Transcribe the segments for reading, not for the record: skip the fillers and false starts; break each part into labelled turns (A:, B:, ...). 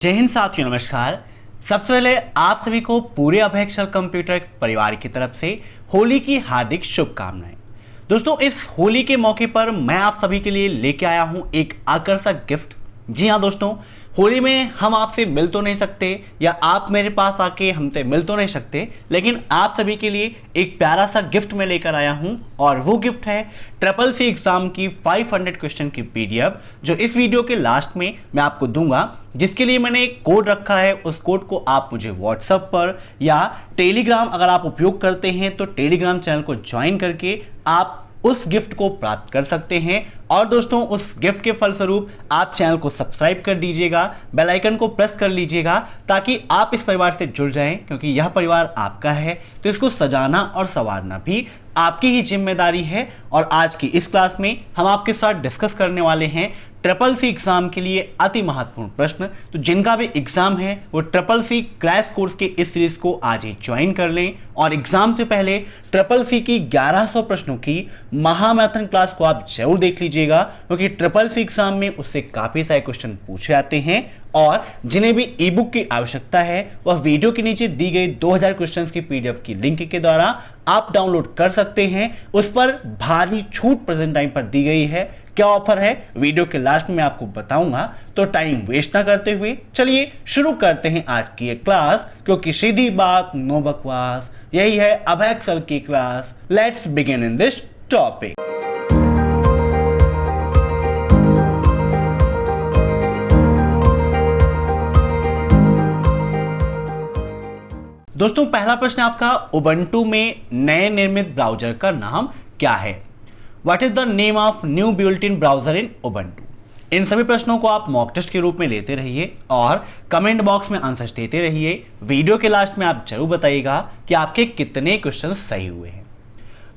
A: जय हिंद साथियों, नमस्कार। सबसे पहले आप सभी को पूरे अभय एक्सेल कंप्यूटर परिवार की तरफ से होली की हार्दिक शुभकामनाएं। दोस्तों, इस होली के मौके पर मैं आप सभी के लिए लेके आया हूं एक आकर्षक गिफ्ट। जी हां दोस्तों, होली में हम आपसे मिल तो नहीं सकते या आप मेरे पास आके हमसे मिल तो नहीं सकते, लेकिन आप सभी के लिए एक प्यारा सा गिफ्ट मैं लेकर आया हूं और वो गिफ्ट है ट्रिपल सी एग्जाम की 500 क्वेश्चन की पीडीएफ, जो इस वीडियो के लास्ट में मैं आपको दूंगा, जिसके लिए मैंने एक कोड रखा है। उस कोड को आप मुझे व्हाट्सएप पर या टेलीग्राम अगर आप उपयोग करते हैं तो टेलीग्राम चैनल को ज्वाइन करके आप उस गिफ्ट को प्राप्त कर सकते हैं। और दोस्तों, उस गिफ्ट के फलस्वरूप आप चैनल को सब्सक्राइब कर दीजिएगा, बेल आइकन को प्रेस कर लीजिएगा ताकि आप इस परिवार से जुड़ जाएं, क्योंकि यह परिवार आपका है तो इसको सजाना और संवारना भी आपकी ही जिम्मेदारी है। और आज की इस क्लास में हम आपके साथ डिस्कस करने वाले हैं ट्रिपल सी एग्जाम के लिए अति महत्वपूर्ण प्रश्न। तो जिनका भी एग्जाम है वो ट्रिपल सी क्रैश कोर्स के इस सीरीज को आज ही ज्वाइन कर लें और एग्जाम से पहले ट्रिपल सी की 1100 प्रश्नों की महामैराथन क्लास को आप जरूर देख लीजिएगा, क्योंकि ट्रिपल सी एग्जाम में उससे काफी सारे क्वेश्चन पूछे जाते हैं। और जिन्हें भी ई बुक की आवश्यकता है वह वीडियो के नीचे दी गई 2000 क्वेश्चंस की पीडीएफ की लिंक के द्वारा आप डाउनलोड कर सकते हैं। उस पर भारी छूट प्रेजेंट टाइम पर दी गई है। क्या ऑफर है वीडियो के लास्ट में आपको बताऊंगा, तो टाइम वेस्ट ना करते हुए चलिए शुरू करते हैं आज की ये क्लास, क्योंकि सीधी बात नो बकवास, यही है अभय एक्सेल की class. Let's begin in this topic. दोस्तों, पहला प्रश्न आपका, उबंटू में नए निर्मित ब्राउजर का नाम क्या है? What is the name of new built-in browser in Ubuntu? इन सभी प्रश्नों को आप मॉक टेस्ट के रूप में लेते रहिए और कमेंट बॉक्स में आंसर्स देते रहिए। वीडियो के लास्ट में आप जरूर बताइएगा कि आपके कितने क्वेश्चन सही हुए हैं।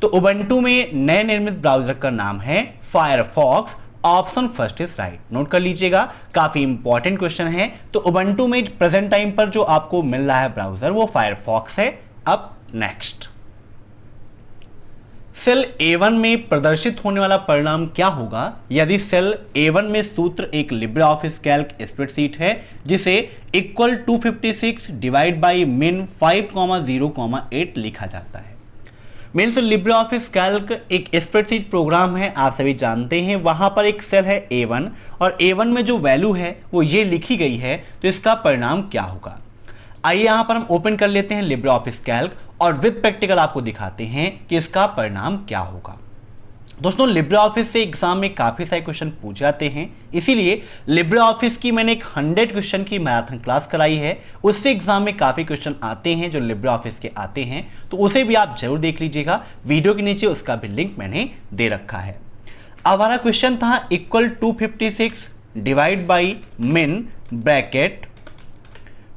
A: तो उबंटू में नए निर्मित ब्राउजर का नाम है Firefox. Option first is right. Note कर लीजिएगा, काफी इंपॉर्टेंट क्वेश्चन है। तो उबंटू में प्रेजेंट टाइम पर जो आपको मिल रहा है ब्राउजर वो फायरफॉक्स है। अब नेक्स्ट, सेल A1 में प्रदर्शित होने वाला परिणाम क्या होगा यदि सेल A1 में सूत्र एक लिब्रे ऑफिस कैल्क स्प्रेडशीट है जिसे इक्वल 256 डिवाइड बाई मिन 5,0,8 लिखा जाता है। मीन्स लिब्रे ऑफिस कैल्क एक स्प्रेडशीट प्रोग्राम है, आप सभी जानते हैं। वहां पर एक सेल है A1 और A1 में जो वैल्यू है वो ये लिखी गई है, तो इसका परिणाम क्या होगा? आइए यहां पर हम ओपन कर लेते हैं लिब्रे ऑफिस कैल्क और विद प्रैक्टिकल आपको दिखाते हैं कि इसका परिणाम क्या होगा। दोस्तों, लिब्रे ऑफिस से एग्जाम में काफी सारे क्वेश्चन पूछ जाते हैं, इसीलिए लिब्रे ऑफिस की मैंने एक 100 क्वेश्चन की मैराथन क्लास कराई है। उससे एग्जाम में काफी क्वेश्चन आते हैं जो लिब्रे ऑफिस के आते हैं, तो उसे भी आप जरूर देख लीजिएगा। वीडियो के नीचे उसका भी लिंक मैंने दे रखा है। अब हमारा क्वेश्चन था इक्वल 256 डिवाइड बाई मिन ब्रैकेट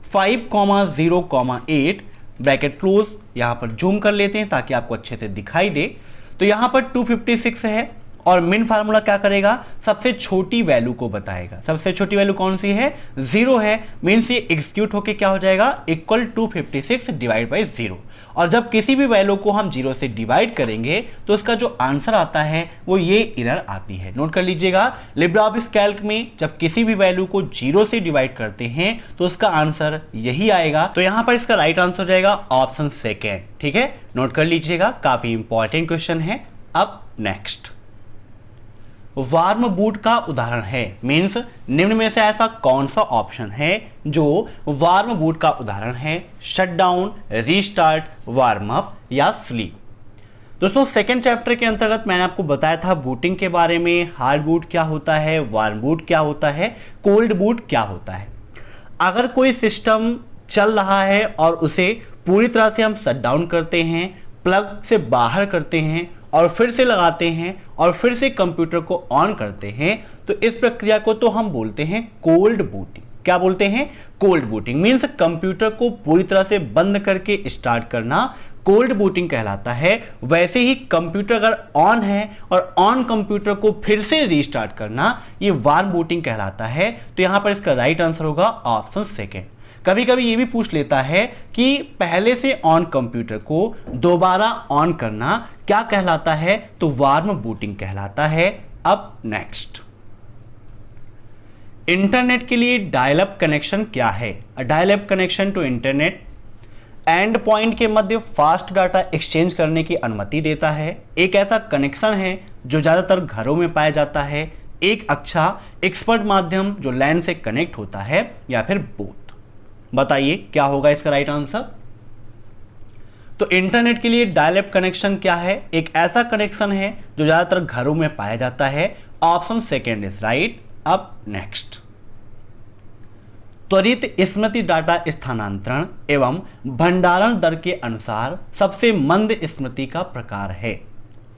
A: 5,0,8 ब्रैकेट क्लोज। यहां पर जूम कर लेते हैं ताकि आपको अच्छे से दिखाई दे। तो यहां पर 256 है और मिन फार्मूला क्या करेगा, सबसे छोटी वैल्यू को बताएगा। सबसे छोटी वैल्यू कौन सी है? 0 है। मीन्स ये एग्जीक्यूट होके क्या हो जाएगा, इक्वल 256 डिवाइड बाई 0। और जब किसी भी वैल्यू को हम 0 से डिवाइड करेंगे तो उसका जो आंसर आता है वो ये एरर आती है। नोट कर लीजिएगा, लिब्रे ऑफिस कैल्क में जब किसी भी वैल्यू को 0 से डिवाइड करते हैं तो उसका आंसर यही आएगा। तो यहां पर इसका राइट आंसर हो जाएगा ऑप्शन सेकेंड। ठीक है, नोट कर लीजिएगा, काफी इंपॉर्टेंट क्वेश्चन है। अब नेक्स्ट, वार्म बूट का उदाहरण है। मीन्स निम्न में से ऐसा कौन सा ऑप्शन है जो वार्म बूट का उदाहरण है? शटडाउन, रीस्टार्ट, वार्म अप या स्लीप। दोस्तों, सेकंड चैप्टर के अंतर्गत मैंने आपको बताया था बूटिंग के बारे में। हार्ड बूट क्या होता है, वार्म बूट क्या होता है, कोल्ड बूट क्या होता है। अगर कोई सिस्टम चल रहा है और उसे पूरी तरह से हम शट डाउन करते हैं, प्लग से बाहर करते हैं और फिर से लगाते हैं और फिर से कंप्यूटर को ऑन करते हैं, तो इस प्रक्रिया को तो हम बोलते हैं कोल्ड बूटिंग। क्या बोलते हैं? Cold booting. मीन्स कंप्यूटर को पूरी तरह से बंद करके स्टार्ट करना कोल्ड बूटिंग कहलाता है। वैसे ही कंप्यूटर अगर ऑन है और ऑन कंप्यूटर को फिर से रीस्टार्ट करना, ये वार्म बूटिंग कहलाता है। तो यहां पर इसका राइट आंसर होगा ऑप्शन सेकेंड। कभी कभी ये भी पूछ लेता है कि पहले से ऑन कंप्यूटर को दोबारा ऑन करना क्या कहलाता है, तो वार्म बूटिंग कहलाता है। अब नेक्स्ट, इंटरनेट के लिए डायल अप कनेक्शन क्या है? Dial up connection to internet end point के मध्य फास्ट डाटा एक्सचेंज करने की अनुमति देता है। एक ऐसा कनेक्शन है जो ज़्यादातर घरों में पाया जाता है। एक अच्छा एक्सपर्ट माध्यम जो लैन से कनेक्ट होता है, या फिर बोथ। बताइए क्या होगा इसका राइट आंसर? तो इंटरनेट के लिए डायल अप कनेक्शन क्या है? एक ऐसा कनेक्शन है जो ज़्यादातर घरों में पाया जाता है। Option second is right. अब नेक्स्ट, त्वरित स्मृति डाटा स्थानांतरण एवं भंडारण दर के अनुसार सबसे मंद स्मृति का प्रकार है।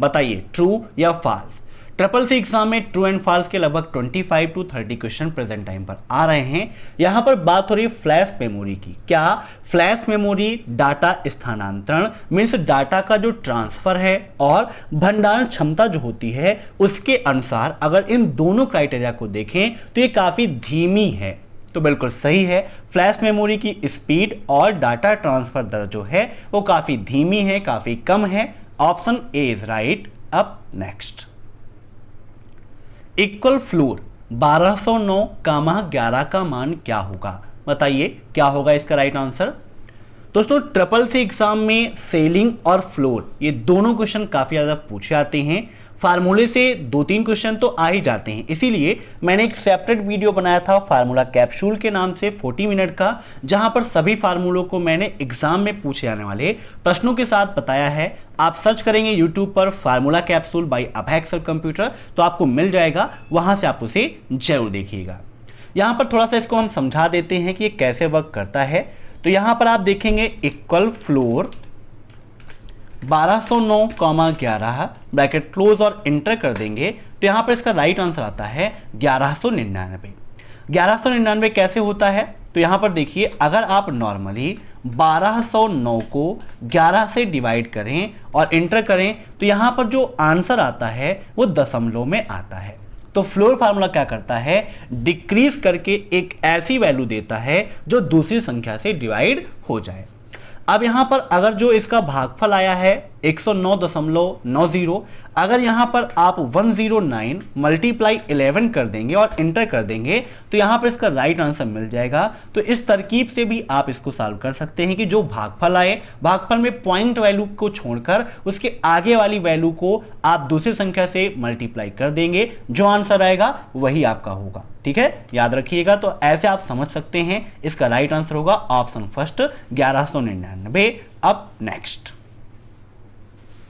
A: बताइए ट्रू या फॉल्स। ट्रिपल सी एग्जाम में ट्रू एंड फॉल्स के लगभग 25 to 30 क्वेश्चन प्रेजेंट टाइम पर आ रहे हैं। यहां पर बात हो रही है फ्लैश मेमोरी की। क्या फ्लैश मेमोरी डाटा स्थानांतरण मीन्स डाटा का जो ट्रांसफर है और भंडारण क्षमता जो होती है उसके अनुसार अगर इन दोनों क्राइटेरिया को देखें तो ये काफी धीमी है। तो बिल्कुल सही है, फ्लैश मेमोरी की स्पीड और डाटा ट्रांसफर दर जो है वो काफी धीमी है, काफी कम है। Option A is right. अब नेक्स्ट, इक्वल फ्लोर 1209, 11 का मान क्या होगा? बताइए क्या होगा इसका राइट आंसर? दोस्तों ट्रिपल सी एग्जाम में सेलिंग और फ्लोर ये दोनों क्वेश्चन काफी ज्यादा पूछे आते हैं। फार्मूले से 2-3 क्वेश्चन तो आ ही जाते हैं, इसीलिए मैंने एक सेपरेट वीडियो बनाया था फार्मूला कैप्सूल के नाम से 40 मिनट का, जहां पर सभी फार्मूलों को मैंने एग्जाम में पूछे जाने वाले प्रश्नों के साथ बताया है। आप सर्च करेंगे यूट्यूब पर फार्मूला कैप्सूल बाय अभय एक्सेल कंप्यूटर तो आपको मिल जाएगा, वहां से आप उसे जरूर देखिएगा। यहां पर थोड़ा सा इसको हम समझा देते हैं कि ये कैसे वर्क करता है। तो यहां पर आप देखेंगे इक्वल फ्लोर 1209, 11 ब्रैकेट क्लोज और इंटर कर देंगे तो यहां पर इसका राइट आंसर आता है 1199। 1199 कैसे होता है? तो यहां पर देखिए, अगर आप नॉर्मली 1209 को 11 से डिवाइड करें और इंटर करें तो यहां पर जो आंसर आता है वो दशमलव में आता है। तो फ्लोर फार्मूला क्या करता है? डिक्रीज करके एक ऐसी वैल्यू देता है जो दूसरी संख्या से डिवाइड हो जाए। अब यहां पर अगर जो इसका भागफल आया है 109.90, अगर यहां पर आप 109 मल्टीप्लाई 11 कर देंगे और इंटर कर देंगे तो यहां पर इसका राइट आंसर मिल जाएगा। तो इस तरकीब से भी आप इसको सॉल्व कर सकते हैं कि जो भागफल आए, भागफल में पॉइंट वैल्यू को छोड़कर उसके आगे वाली वैल्यू को आप दूसरी संख्या से मल्टीप्लाई कर देंगे, जो आंसर आएगा वही आपका होगा। ठीक है, याद रखिएगा। तो ऐसे आप समझ सकते हैं इसका राइट आंसर होगा ऑप्शन फर्स्ट 1199। अब नेक्स्ट,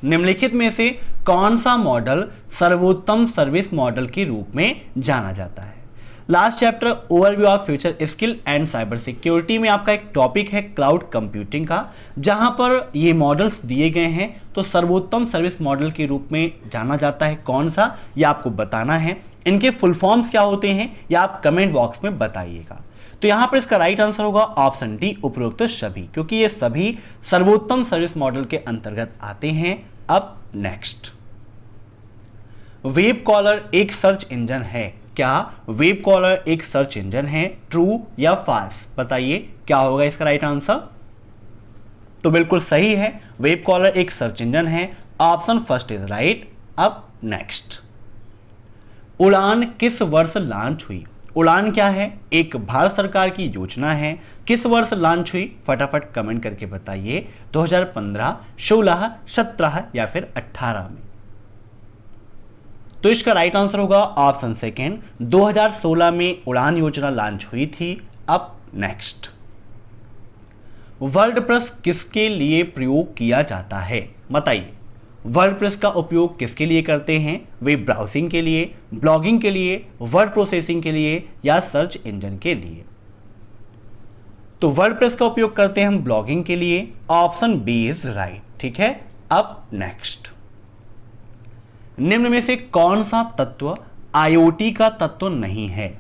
A: निम्नलिखित में से कौन सा मॉडल सर्वोत्तम सर्विस मॉडल के रूप में जाना जाता है? Last chapter overview of future skill and cyber security में आपका एक टॉपिक है क्लाउड कंप्यूटिंग का, जहां पर ये मॉडल्स दिए गए हैं। तो सर्वोत्तम सर्विस मॉडल के रूप में जाना जाता है कौन सा, ये आपको बताना है। इनके फुल फॉर्म्स क्या होते हैं ये आप कमेंट बॉक्स में बताइएगा। तो यहां पर इसका राइट आंसर होगा ऑप्शन डी, उपरोक्त सभी, क्योंकि ये सभी सर्वोत्तम सर्विस मॉडल के अंतर्गत आते हैं। अब नेक्स्ट, वेब कॉलर एक सर्च इंजन है। क्या वेब कॉलर एक सर्च इंजन है? ट्रू या फॉल्स? बताइए क्या होगा इसका राइट आंसर? तो बिल्कुल सही है, वेब कॉलर एक सर्च इंजन है। Option first is right. अब नेक्स्ट, उड़ान किस वर्ष लॉन्च हुई? उड़ान क्या है? एक भारत सरकार की योजना है। किस वर्ष लॉन्च हुई? फटाफट कमेंट करके बताइए। 2015, 16, 17 या फिर 18 में? तो इसका राइट आंसर होगा ऑप्शन सेकेंड, 2016 में उड़ान योजना लॉन्च हुई थी। अब नेक्स्ट, वर्डप्रेस किसके लिए प्रयोग किया जाता है? बताइए वर्डप्रेस का उपयोग किसके लिए करते हैं? वेब ब्राउजिंग के लिए, ब्लॉगिंग के लिए, वर्ड प्रोसेसिंग के लिए या सर्च इंजन के लिए? तो वर्डप्रेस का उपयोग करते हैं हम ब्लॉगिंग के लिए। Option B is right. ठीक है, अब नेक्स्ट, निम्न में से कौन सा तत्व आईओटी का तत्व नहीं है?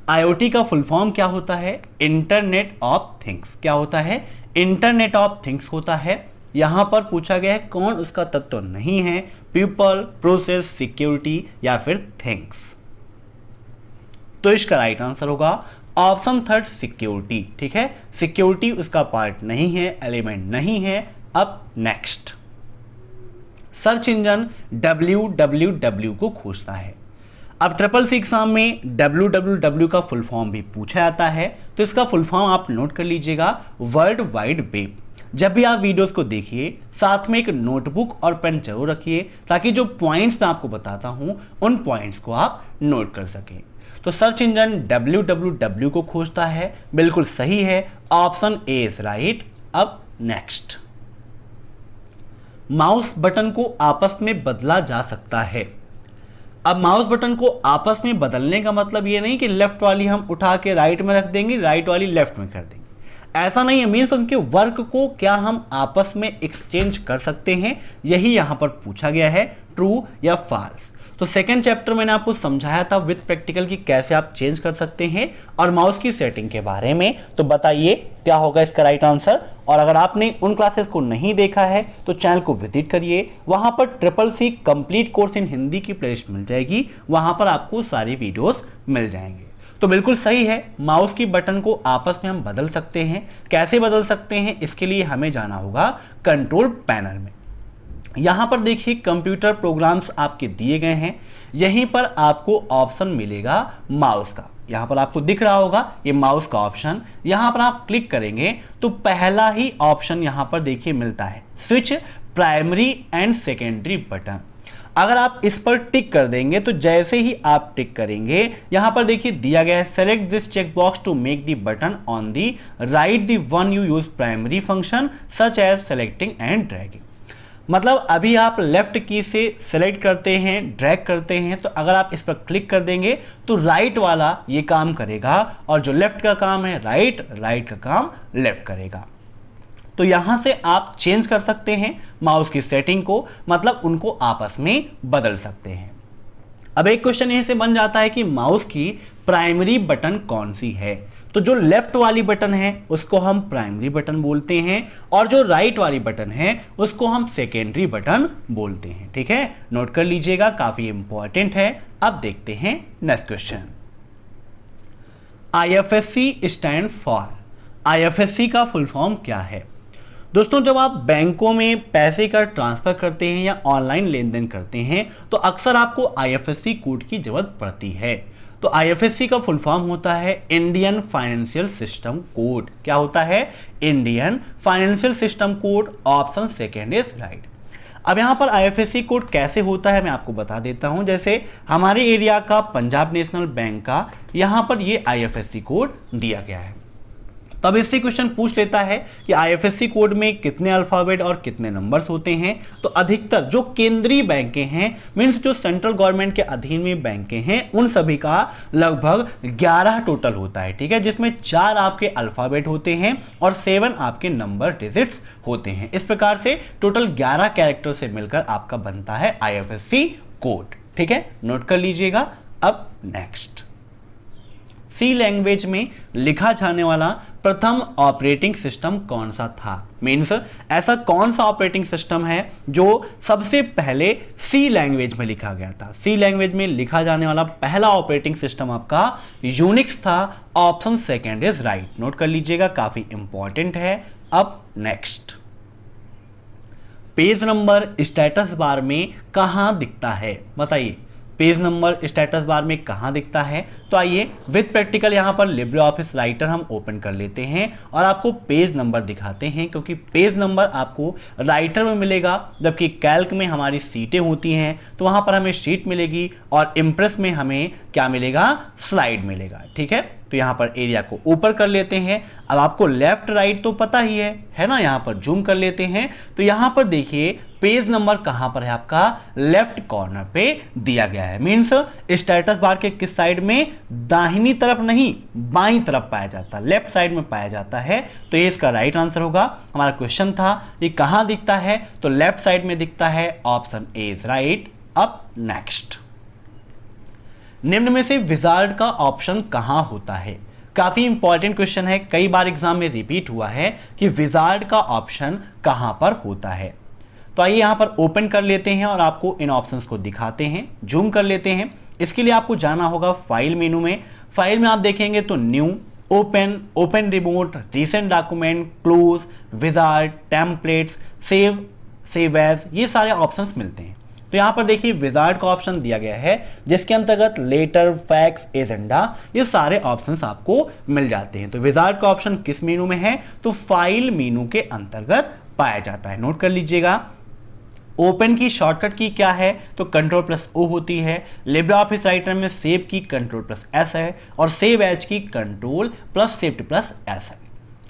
A: आईओटी का फुल फॉर्म क्या होता है? Internet of things. क्या होता है? इंटरनेट ऑफ थिंग्स होता है। यहां पर पूछा गया है कौन उसका तत्व नहीं है? पीपल, प्रोसेस, सिक्योरिटी या फिर थिंग्स? तो इसका राइट आंसर होगा ऑप्शन थर्ड, सिक्योरिटी। ठीक है, सिक्योरिटी उसका पार्ट नहीं है, एलिमेंट नहीं है। अब नेक्स्ट, सर्च इंजन www को खोजता है। अब ट्रिपल सी एग्जाम में www का फुल फॉर्म भी पूछा जाता है, तो इसका फुल फॉर्म आप नोट कर लीजिएगा, वर्ल्ड वाइड वेब। जब भी आप वीडियोस को देखिए साथ में एक नोटबुक और पेन जरूर रखिए, ताकि जो पॉइंट्स मैं आपको बताता हूं उन पॉइंट्स को आप नोट कर सकें। तो सर्च इंजन www को खोजता है, बिल्कुल सही है, ऑप्शन ए इज राइट। अब नेक्स्ट, माउस बटन को आपस में बदला जा सकता है। अब माउस बटन को आपस में बदलने का मतलब ये नहीं कि लेफ्ट वाली हम उठा के राइट में रख देंगे, राइट वाली लेफ्ट में कर देंगे, ऐसा नहीं है। मीन्स उनके वर्क को क्या हम आपस में एक्सचेंज कर सकते हैं, यही यहां पर पूछा गया है, ट्रू या फॉल्स। तो सेकंड चैप्टर मैंने आपको समझाया था विद प्रैक्टिकल की कैसे आप चेंज कर सकते हैं और माउस की सेटिंग के बारे में। तो बताइए क्या होगा इसका राइट आंसर। और अगर आपने उन क्लासेस को नहीं देखा है तो चैनल को विजिट करिए, वहां पर triple C complete course in Hindi की प्लेलिस्ट मिल जाएगी, वहां पर आपको सारी वीडियोस मिल जाएंगे। तो बिल्कुल सही है, माउस की बटन को आपस में हम बदल सकते हैं। कैसे बदल सकते हैं, इसके लिए हमें जाना होगा कंट्रोल पैनल में। यहां पर देखिए कंप्यूटर प्रोग्राम्स आपके दिए गए हैं, यहीं पर आपको ऑप्शन मिलेगा माउस का। यहां पर आपको दिख रहा होगा ये माउस का ऑप्शन, यहां पर आप क्लिक करेंगे तो पहला ही ऑप्शन यहां पर देखिए मिलता है, switch primary and secondary button. अगर आप इस पर टिक कर देंगे तो जैसे ही आप टिक करेंगे यहां पर देखिए दिया गया है, select this check box to make the button on the right the one you use primary function such as selecting and dragging. मतलब अभी आप लेफ्ट की से सेलेक्ट करते हैं, ड्रैग करते हैं, तो अगर आप इस पर क्लिक कर देंगे तो राइट वाला ये काम करेगा और जो लेफ्ट का काम है राइट, राइट का काम लेफ्ट करेगा। तो यहां से आप चेंज कर सकते हैं माउस की सेटिंग को, मतलब उनको आपस में बदल सकते हैं। अब एक क्वेश्चन यहीं से बन जाता है कि माउस की प्राइमरी बटन कौन सी है। तो जो लेफ्ट वाली बटन है उसको हम प्राइमरी बटन बोलते हैं और जो राइट वाली बटन है उसको हम सेकेंडरी बटन बोलते हैं। ठीक है, नोट कर लीजिएगा, काफी इंपॉर्टेंट है। अब देखते हैं next question. IFSC stand for, IFSC का फुल फॉर्म क्या है? दोस्तों जब आप बैंकों में पैसे का ट्रांसफर करते हैं या ऑनलाइन लेन देन करते हैं तो अक्सर आपको IFSC कोड की जरूरत पड़ती है। तो IFSC का फुल फॉर्म होता है इंडियन फाइनेंशियल सिस्टम कोड। क्या होता है? Indian financial system code. Option second is right. अब यहाँ पर IFSC कोड कैसे होता है मैं आपको बता देता हूँ। जैसे हमारे एरिया का पंजाब नेशनल बैंक का यहाँ पर ये IFSC कोड दिया गया है। तब इससे क्वेश्चन पूछ लेता है कि IFSC कोड में कितने अल्फाबेट और कितने नंबर्स होते हैं। तो अधिकतर जो केंद्रीय बैंकें हैं, मीन्स जो सेंट्रल गवर्नमेंट के अधीन में बैंकें हैं, उन सभी का लगभग 11 टोटल होता है। ठीक है, जिसमें 4 आपके अल्फाबेट होते हैं और 7 आपके नंबर डिजिट्स होते हैं। इस प्रकार से टोटल 11 कैरेक्टर से मिलकर आपका बनता है IFSC कोड। ठीक है, नोट कर लीजिएगा। अब नेक्स्ट, सी लैंग्वेज में लिखा जाने वाला प्रथम ऑपरेटिंग सिस्टम कौन सा था? मीन्स ऐसा कौन सा ऑपरेटिंग सिस्टम है जो सबसे पहले सी लैंग्वेज में लिखा गया था? सी लैंग्वेज में लिखा जाने वाला पहला ऑपरेटिंग सिस्टम आपका यूनिक्स था। Option second is right. Note कर लीजिएगा, काफी इंपॉर्टेंट है। अब next, page number status bar में कहां दिखता है? बताइए, पेज नंबर स्टेटस बार में कहां दिखता है? तो आइए विद प्रैक्टिकल यहां पर लिब्रे ऑफिस राइटर हम ओपन कर लेते हैं और आपको पेज नंबर दिखाते हैं, क्योंकि पेज नंबर आपको राइटर में मिलेगा, जबकि कैल्क में हमारी सीटें होती हैं तो वहां पर हमें शीट मिलेगी और इम्प्रेस में हमें क्या मिलेगा? स्लाइड मिलेगा। ठीक है, तो यहां पर एरिया को ऊपर कर लेते हैं। अब आपको लेफ्ट राइट तो पता ही है ना? यहां पर जूम कर लेते हैं तो यहां पर देखिए पेज नंबर कहां पर है? आपका लेफ्ट कॉर्नर पे दिया गया है। मीन्स स्टेटस बार के किस साइड में? दाहिनी तरफ नहीं, बाईं तरफ पाया जाता है, लेफ्ट साइड में पाया जाता है। तो ये इसका राइट आंसर होगा। हमारा क्वेश्चन था ये कहां दिखता है, तो लेफ्ट साइड में दिखता है। Option A is right. अब नेक्स्ट, निम्न में से विजार्ड का ऑप्शन कहां होता है? काफी इंपॉर्टेंट क्वेश्चन है, कई बार एग्जाम में रिपीट हुआ है कि विजार्ड का ऑप्शन कहां पर होता है। तो आइए यहां पर ओपन कर लेते हैं और आपको इन ऑप्शंस को दिखाते हैं। जूम कर लेते हैं। इसके लिए आपको जाना होगा फाइल मेनू में। फाइल में आप देखेंगे तो new, open, open remote, recent document, close, wizard, templates, save, save as, ये सारे ऑप्शंस मिलते हैं। तो यहाँ पर देखिए विजार्ड का ऑप्शन दिया गया है, जिसके अंतर्गत लेटर, फैक्स, एजेंडा, ये सारे ऑप्शंस आपको मिल जाते हैं। तो विजार्ड का ऑप्शन किस मेनू में है? तो फाइल मेनू के अंतर्गत पाया जाता है। नोट कर लीजिएगा। ओपन की शॉर्टकट की क्या है? तो Ctrl+O होती है। लिब्रे ऑफिस राइटर में सेव की Ctrl+S है और सेव एज की Ctrl+Shift+S है।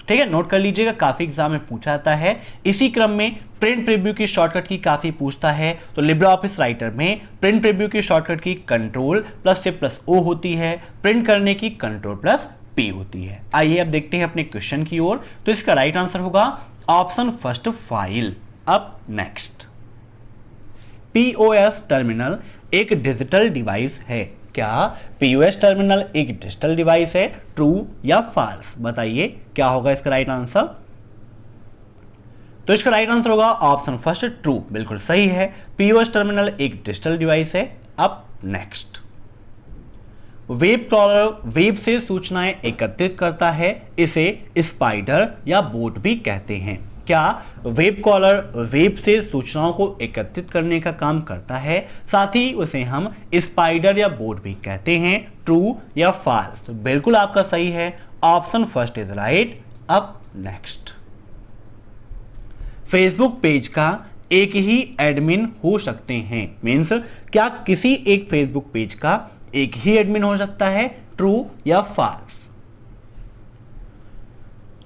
A: ठीक है, नोट कर लीजिएगा, काफी एग्जाम में पूछा जाता है। इसी क्रम में प्रिंट प्रीव्यू की शॉर्टकट की काफी पूछता है। तो लिब्रे ऑफिस राइटर में प्रिंट प्रीव्यू की शॉर्टकट की Ctrl+Shift+O होती है, प्रिंट करने की Ctrl+P होती है। आइए अब देखते हैं अपने क्वेश्चन की ओर। तो इसका राइट आंसर होगा ऑप्शन फर्स्ट, फाइल। अब नेक्स्ट, पीओएस टर्मिनल एक डिजिटल डिवाइस है। क्या पीओएस टर्मिनल एक डिजिटल डिवाइस है? ट्रू या फॉल्स? बताइए क्या होगा इसका राइट आंसर। तो इसका राइट आंसर होगा ऑप्शन फर्स्ट, ट्रू। बिल्कुल सही है, पीओएस टर्मिनल एक डिजिटल डिवाइस है। अब नेक्स्ट, वेब क्रॉलर वेब से सूचनाएं एकत्रित करता है, इसे स्पाइडर या बोट भी कहते हैं। क्या वेब कॉलर वेब से सूचनाओं को एकत्रित करने का काम करता है, साथ ही उसे हम स्पाइडर या बोट भी कहते हैं? ट्रू या फॉल्स? तो बिल्कुल आपका सही है, ऑप्शन फर्स्ट इज राइट। अब नेक्स्ट, फेसबुक पेज का एक ही एडमिन हो सकते हैं। मीन्स क्या किसी एक फेसबुक पेज का एक ही एडमिन हो सकता है? ट्रू या फॉल्स?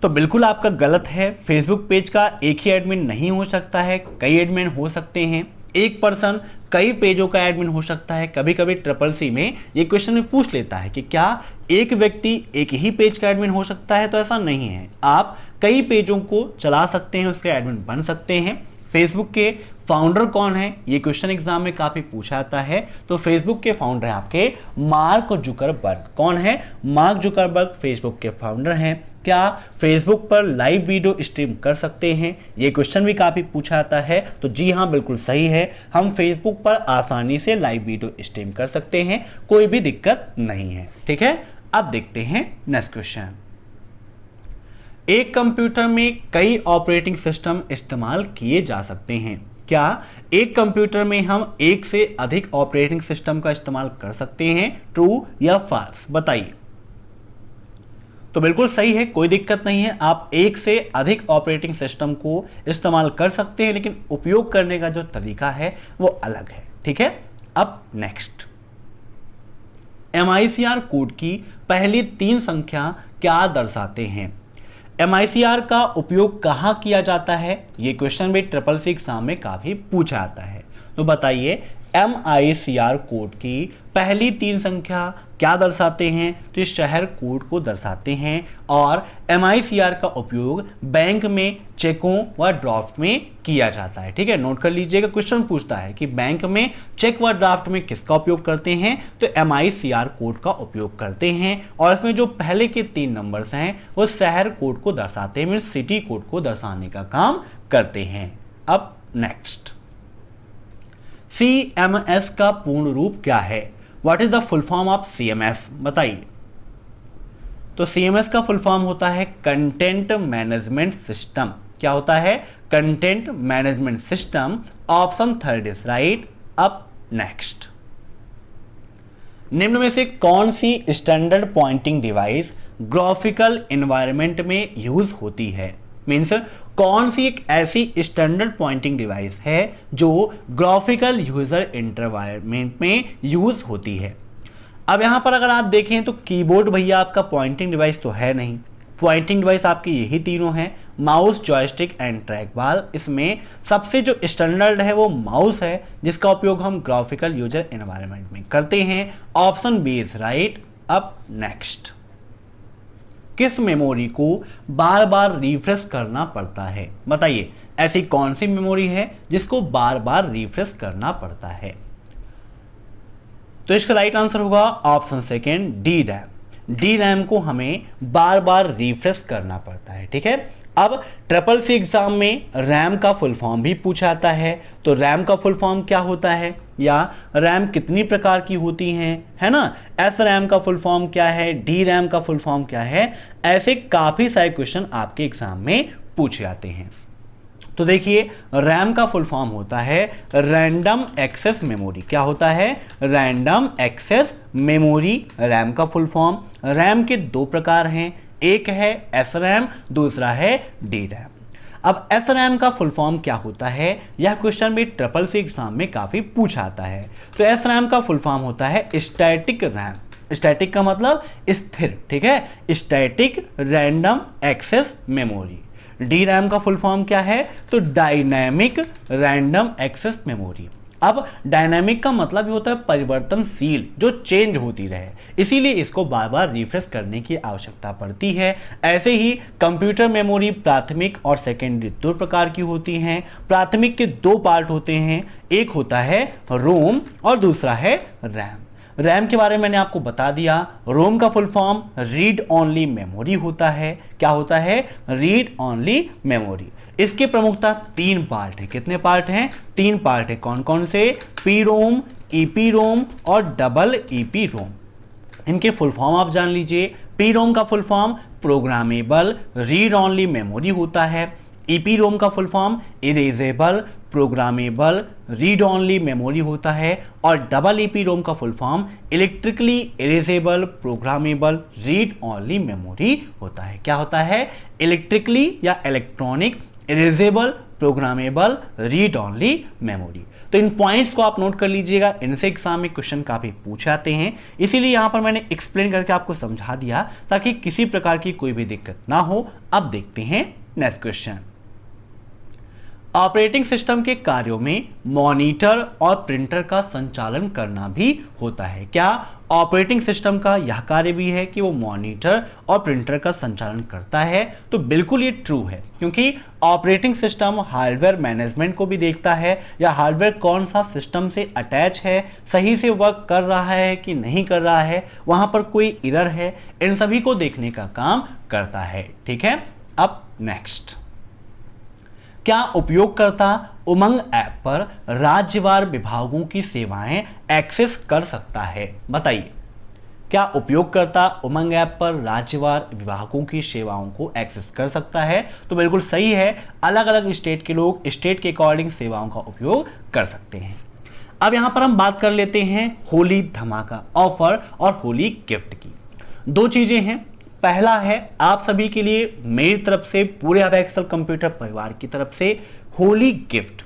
A: तो बिल्कुल आपका गलत है, फेसबुक पेज का एक ही एडमिन नहीं हो सकता है, कई एडमिन हो सकते हैं। एक पर्सन कई पेजों का एडमिन हो सकता है। कभी कभी CCC में ये क्वेश्चन भी पूछ लेता है कि क्या एक व्यक्ति एक ही पेज का एडमिन हो सकता है? तो ऐसा नहीं है, आप कई पेजों को चला सकते हैं, उसके एडमिन बन सकते हैं। फेसबुक के फाउंडर कौन है? ये क्वेश्चन एग्जाम में काफी पूछा जाता है। तो फेसबुक के फाउंडर है आपके मार्क जुकरबर्ग। कौन है? मार्क जुकरबर्ग फेसबुक के फाउंडर हैं। क्या फेसबुक पर लाइव वीडियो स्ट्रीम कर सकते हैं? ये क्वेश्चन भी काफी पूछा जाता है। तो जी हाँ, बिल्कुल सही है, हम फेसबुक पर आसानी से लाइव वीडियो स्ट्रीम कर सकते हैं, कोई भी दिक्कत नहीं है। ठीक है, अब देखते हैं नेक्स्ट क्वेश्चन। एक कंप्यूटर में कई ऑपरेटिंग सिस्टम इस्तेमाल किए जा सकते हैं। क्या एक कंप्यूटर में हम एक से अधिक ऑपरेटिंग सिस्टम का इस्तेमाल कर सकते हैं? ट्रू या फॉल्स? बताइए। तो बिल्कुल सही है, कोई दिक्कत नहीं है, आप एक से अधिक ऑपरेटिंग सिस्टम को इस्तेमाल कर सकते हैं, लेकिन उपयोग करने का जो तरीका है वो अलग है। ठीक है, अब नेक्स्ट, MICR कोड की पहली 3 संख्या क्या दर्शाते हैं? MICR का उपयोग कहाँ किया जाता है? ये क्वेश्चन भी CCC एग्जाम में काफी पूछा जाता है। तो बताइए, MICR कोड की पहली 3 संख्या क्या दर्शाते हैं? तो इस शहर कोड को दर्शाते हैं। और MICR का उपयोग बैंक में चेकों व ड्राफ्ट में किया जाता है। ठीक है, नोट कर लीजिएगा, क्वेश्चन पूछता है कि बैंक में चेक व ड्राफ्ट में किसका उपयोग करते हैं? तो MICR कोड का उपयोग करते हैं। और इसमें जो पहले के 3 नंबर्स हैं वो शहर कोड को दर्शाते हैं, मीन सिटी कोड को दर्शाने का काम करते हैं। अब नेक्स्ट, CMS का पूर्ण रूप क्या है? What is the full form of CMS? बताइए। तो CMS का फुल फॉर्म होता है कंटेंट मैनेजमेंट सिस्टम। क्या होता है? Content management system. Option third is right. अब नेक्स्ट, निम्न में से कौन सी standard pointing device graphical environment में यूज होती है? मीन्स कौन सी एक ऐसी स्टैंडर्ड पॉइंटिंग डिवाइस है जो ग्राफिकल यूजर एनवायरनमेंट में यूज होती है? अब यहां पर अगर आप देखें तो कीबोर्ड भैया आपका पॉइंटिंग डिवाइस तो है नहीं। पॉइंटिंग डिवाइस आपकी यही तीनों हैं, mouse, joystick and track ball. इसमें सबसे जो स्टैंडर्ड है वो माउस है, जिसका उपयोग हम ग्राफिकल यूजर एनवायरनमेंट में करते हैं। Option B is right. अब नेक्स्ट, किस मेमोरी को बार बार रिफ्रेश करना पड़ता है? बताइए, ऐसी कौन सी मेमोरी है जिसको बार बार रिफ्रेश करना पड़ता है? तो इसका राइट आंसर होगा option second, D RAM. D RAM को हमें बार बार रिफ्रेश करना पड़ता है। ठीक है, अब CCC एग्जाम में रैम का फुल फॉर्म भी पूछा जाता है। तो रैम का फुल फॉर्म क्या होता है, या रैम कितनी प्रकार की होती हैं, है ना? एस रैम का फुल फॉर्म क्या है, डी रैम का फुल फॉर्म क्या है? ऐसे काफी सारे क्वेश्चन आपके एग्जाम में पूछे जाते हैं। तो देखिए रैम का फुल फॉर्म होता है रैंडम एक्सेस मेमोरी। क्या होता है? रैंडम एक्सेस मेमोरी रैम का फुल फॉर्म। रैम के दो प्रकार हैं, एक है SRAM, दूसरा है DRAM। अब SRAM का फुल फॉर्म क्या होता है? यह क्वेश्चन भी SSC एग्जाम में काफी पूछा आता है। तो SRAM का फुल फॉर्म होता है स्टैटिक रैम। स्टैटिक का मतलब स्थिर, ठीक है, static random access memory. DRAM का फुल फॉर्म क्या है? तो डायनामिक रैंडम एक्सेस मेमोरी। अब डायनामिक का मतलब ही होता है परिवर्तनशील, जो चेंज होती रहे, इसीलिए इसको बार बार रिफ्रेश करने की आवश्यकता पड़ती है। ऐसे ही कंप्यूटर मेमोरी प्राथमिक और सेकेंडरी दो प्रकार की होती हैं। प्राथमिक के दो पार्ट होते हैं, एक होता है रोम और दूसरा है रैम। रैम के बारे में मैंने आपको बता दिया। रोम का full form read only memory होता है। क्या होता है? Read only memory. इसके प्रमुखता तीन पार्ट है। कितने पार्ट हैं? तीन पार्ट है। कौन कौन से? पी रोम, ईपी रोम और डबल ईपी रोम। इनके फुल फॉर्म आप जान लीजिए। पी रोम का full form programmable read only memory होता है। ईपी रोम का full form erasable programmable read only memory होता है। और डबल ईपी रोम का full form electrically erasable programmable read only memory होता है। क्या होता है? इलेक्ट्रिकली या electronic erasable programmable read only memory. तो इन पॉइंट्स को आप नोट कर लीजिएगा, इनसे एग्जाम में क्वेश्चन काफी पूछ आते हैं, इसीलिए यहां पर मैंने एक्सप्लेन करके आपको समझा दिया ताकि किसी प्रकार की कोई भी दिक्कत ना हो। अब देखते हैं नेक्स्ट क्वेश्चन। ऑपरेटिंग सिस्टम के कार्यों में मॉनिटर और प्रिंटर का संचालन करना भी होता है। क्या ऑपरेटिंग सिस्टम का यह कार्य भी है कि वो मॉनिटर और प्रिंटर का संचालन करता है? तो बिल्कुल ये ट्रू है, क्योंकि ऑपरेटिंग सिस्टम हार्डवेयर मैनेजमेंट को भी देखता है, या हार्डवेयर कौन सा सिस्टम से अटैच है, सही से वर्क कर रहा है कि नहीं कर रहा है, वहां पर कोई एरर है, इन सभी को देखने का काम करता है। ठीक है, अब नेक्स्ट, क्या उपयोगकर्ता उमंग ऐप पर राज्यवार विभागों की सेवाएं एक्सेस कर सकता है? बताइए, क्या उपयोगकर्ता उमंग ऐप पर राज्यवार विभागों की सेवाओं को एक्सेस कर सकता है? तो बिल्कुल सही है, अलग अलग स्टेट के लोग स्टेट के अकॉर्डिंग सेवाओं का उपयोग कर सकते हैं। अब यहां पर हम बात कर लेते हैं होली धमाका ऑफर और होली गिफ्ट की। दो चीजें हैं, पहला है आप सभी के लिए मेरी तरफ से, पूरे अबेक्सल कंप्यूटर परिवार की तरफ से होली गिफ्ट।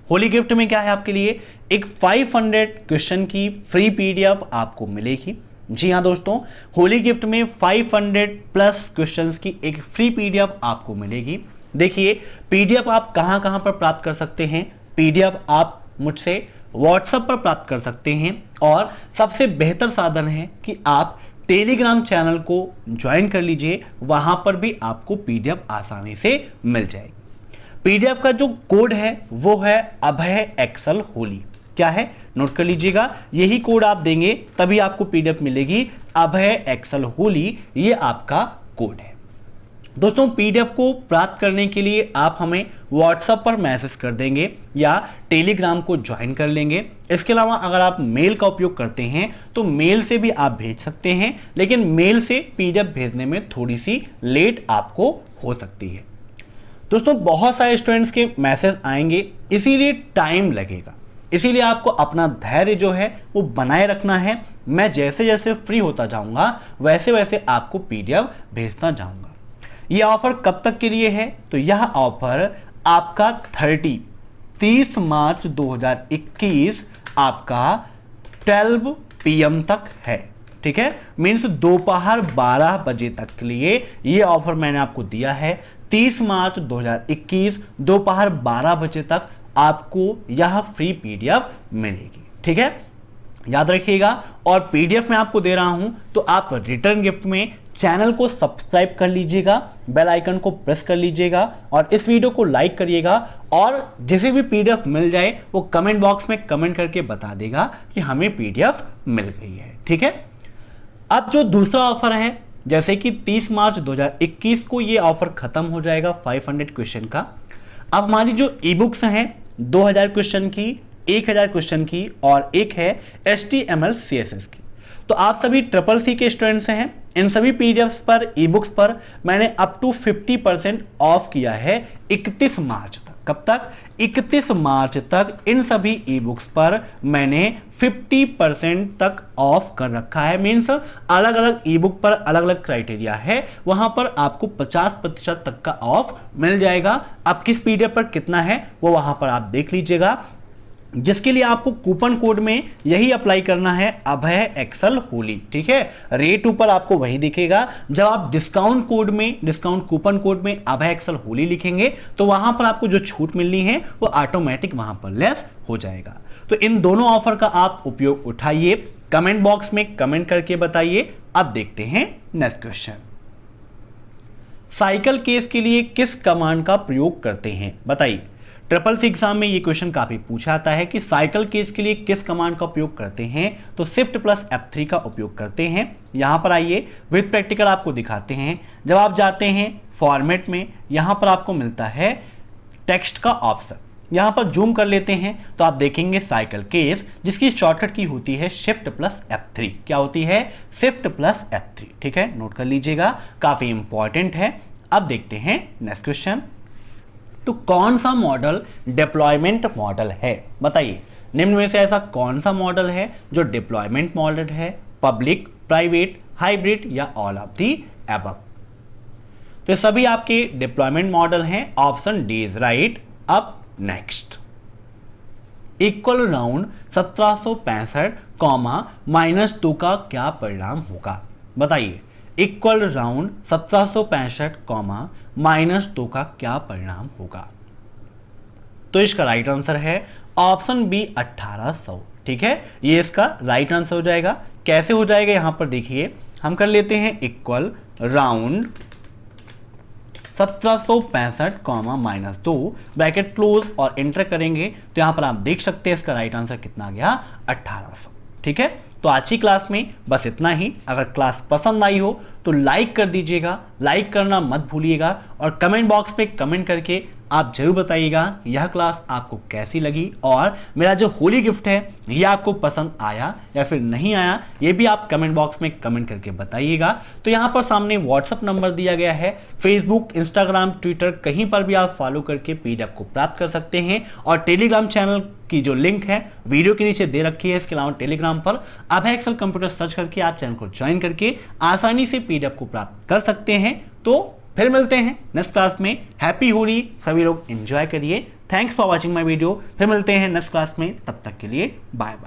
A: होली गिफ्ट में क्या है आपके लिए? एक 500 क्वेश्चन की फ्री पीडीएफ आपको मिलेगी। जी हाँ दोस्तों, होली गिफ्ट में 500 प्लस क्वेश्चंस की एक फ्री पीडीएफ आपको मिलेगी। देखिए पीडीएफ आप कहां कहां पर प्राप्त कर सकते हैं? पीडीएफ आप मुझसे व्हाट्सएप पर प्राप्त कर सकते हैं, और सबसे बेहतर साधन है कि आप टेलीग्राम चैनल को ज्वाइन कर लीजिए, वहां पर भी आपको पीडीएफ आसानी से मिल जाएगी। पीडीएफ का जो कोड है वो है अभय एक्सल होली। क्या है? नोट कर लीजिएगा, यही कोड आप देंगे तभी आपको पीडीएफ मिलेगी। अभय एक्सल होली, ये आपका कोड है। दोस्तों पीडीएफ को प्राप्त करने के लिए आप हमें व्हाट्सएप पर मैसेज कर देंगे या टेलीग्राम को ज्वाइन कर लेंगे। इसके अलावा अगर आप मेल का उपयोग करते हैं तो मेल से भी आप भेज सकते हैं, लेकिन मेल से पीडीएफ भेजने में थोड़ी सी लेट आपको हो सकती है। दोस्तों बहुत सारे स्टूडेंट्स के मैसेज आएंगे, इसीलिए टाइम लगेगा, इसीलिए आपको अपना धैर्य जो है वो बनाए रखना है। मैं जैसे जैसे फ्री होता जाऊंगा वैसे वैसे आपको पीडीएफ भेजता जाऊंगा। ये ऑफर कब तक के लिए है? तो यह ऑफर आपका 30 मार्च 2021 आपका 12 PM तक है। ठीक है, मीन्स दोपहर 12 बजे तक के लिए ये ऑफर मैंने आपको दिया है। 30 मार्च 2021 दोपहर 12 बजे तक आपको यह फ्री पीडीएफ मिलेगी। ठीक है, याद रखिएगा। और पीडीएफ मैं आपको दे रहा हूं तो आप रिटर्न गिफ्ट में चैनल को सब्सक्राइब कर लीजिएगा, बेल आइकन को प्रेस कर लीजिएगा और इस वीडियो को लाइक करिएगा, और जिसे भी पीडीएफ मिल जाए वो कमेंट बॉक्स में कमेंट करके बता देगा कि हमें पीडीएफ मिल गई है। ठीक है, अब जो दूसरा ऑफर है, जैसे कि 30 मार्च 2021 को ये ऑफर खत्म हो जाएगा 500 क्वेश्चन का। अब हमारी जो ई बुक्स हैं 2000 क्वेश्चन की, 1000 क्वेश्चन की और एक है HTML CSS की। तो आप सभी SSC के स्टूडेंट्स हैं, इन सभी पीडीएफ्स पर, ई बुक्स पर मैंने अप टू 50% ऑफ किया है 31 मार्च तक। कब तक? 31 मार्च तक इन सभी ई बुक्स पर मैंने 50% तक ऑफ कर रखा है। मीन्स अलग अलग ई बुक पर अलग अलग क्राइटेरिया है, वहां पर आपको 50% तक का ऑफ मिल जाएगा। अब किस पीडीएफ पर कितना है वो वहां पर आप देख लीजिएगा, जिसके लिए आपको कूपन कोड में यही अप्लाई करना है, अभय एक्सल होली। ठीक है, रेट ऊपर आपको वही दिखेगा। जब आप डिस्काउंट कूपन कोड में अभय एक्सल होली लिखेंगे तो वहां पर आपको जो छूट मिलनी है वो ऑटोमेटिक वहां पर लेस हो जाएगा। तो इन दोनों ऑफर का आप उपयोग उठाइए, कमेंट बॉक्स में कमेंट करके बताइए। अब देखते हैं नेक्स्ट क्वेश्चन। साइकिल केस के लिए किस कमांड का प्रयोग करते हैं? बताइए। ट्रिपल सी एग्जाम में ये क्वेश्चन काफी पूछा जाता है कि साइकिल केस के लिए किस कमांड का उपयोग करते हैं, तो शिफ्ट प्लस F3 का उपयोग करते हैं। यहां पर आइए विद प्रैक्टिकल आपको दिखाते हैं। जब आप जाते हैं फॉर्मेट में, यहां पर आपको मिलता है टेक्स्ट का ऑप्शन, यहां पर जूम कर लेते हैं तो आप देखेंगे साइकिल केस, जिसकी शॉर्टकट की होती है शिफ्ट प्लस F3। क्या होती है? Shift plus F3। ठीक है, नोट कर लीजिएगा, काफी इंपॉर्टेंट है। अब देखते हैं नेक्स्ट क्वेश्चन। तो कौन सा मॉडल डिप्लॉयमेंट मॉडल है? बताइए, निम्न में से ऐसा कौन सा मॉडल है जो डिप्लॉयमेंट मॉडल है? पब्लिक, प्राइवेट, हाइब्रिड या ऑल ऑफ दी अबव? तो सभी आपके डिप्लॉयमेंट मॉडल हैं। Option D is right. अब नेक्स्ट, इक्वल राउंड 1765 -2 का क्या परिणाम होगा? बताइए, इक्वल राउंड 1765 -2 का क्या परिणाम होगा? तो इसका राइट आंसर है ऑप्शन बी 1800। ठीक है, ये इसका राइट आंसर हो जाएगा। कैसे हो जाएगा यहां पर देखिए, हम कर लेते हैं इक्वल राउंड 1765 -2 ब्रैकेट क्लोज और एंटर करेंगे तो यहां पर आप देख सकते हैं इसका राइट आंसर कितना आ गया? 1800। ठीक है, तो आज की क्लास में बस इतना ही। अगर क्लास पसंद आई हो तो लाइक कर दीजिएगा, लाइक करना मत भूलिएगा, और कमेंट बॉक्स में कमेंट करके आप जरूर बताइएगा यह क्लास आपको कैसी लगी, और मेरा जो होली गिफ्ट है ये आपको पसंद आया या फिर नहीं आया, ये भी आप कमेंट बॉक्स में कमेंट करके बताइएगा। तो यहाँ पर सामने व्हाट्सअप नंबर दिया गया है, फेसबुक, इंस्टाग्राम, ट्विटर कहीं पर भी आप फॉलो करके पीडीएफ को प्राप्त कर सकते हैं, और टेलीग्राम चैनल की जो लिंक है वीडियो के नीचे दे रखी है। इसके अलावा टेलीग्राम पर अभय एक्सेल कंप्यूटर सर्च करके आप चैनल को ज्वाइन करके आसानी से पीडीएफ को प्राप्त कर सकते हैं। तो फिर मिलते हैं नेक्स्ट क्लास में। हैप्पी होली, सभी लोग एंजॉय करिए। Thanks for watching my video. फिर मिलते हैं नेक्स्ट क्लास में, तब तक के लिए बाय बाय।